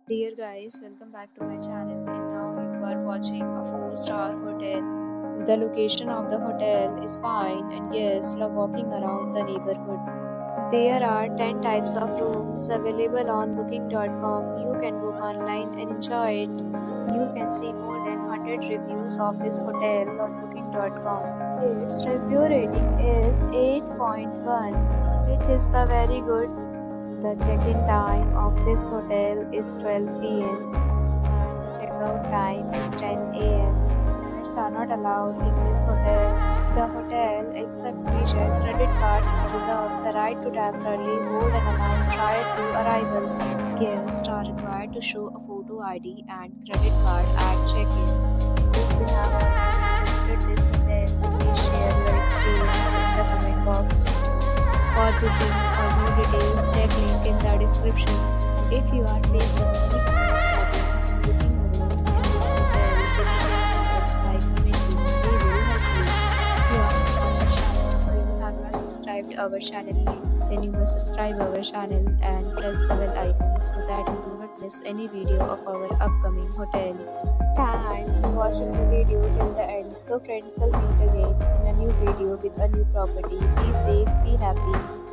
Dear guys, welcome back to my channel and now you are watching a 4-star hotel. The location of the hotel is fine and yes, love walking around the neighborhood. There are 10 types of rooms available on booking.com. You can book online and enjoy it. You can see more than 100 reviews of this hotel on booking.com. Its review rating is 8.1, which is the very good. The check-in time of this hotel is 12 p.m. and the checkout time is 10 a.m. Pets are not allowed in this hotel. The hotel accepts major credit cards and reserves the right to temporarily hold an amount prior to arrival. Guests are required to show a photo ID and credit card at check-in. If you have already visited this hotel, please share your experience in the comment box. For booking or more details, check link in the description. If you are facing any kind of problem booking a room in this hotel, then you can help us by commenting. We will help you. If you are new on our channel or you have not subscribed our channel yet, then you must subscribe our channel and press the bell icon so that you do not miss any video of our upcoming hotel. Thanks for watching the video till the end. So friends, we'll meet again in a new video with a new property. Be safe, be happy.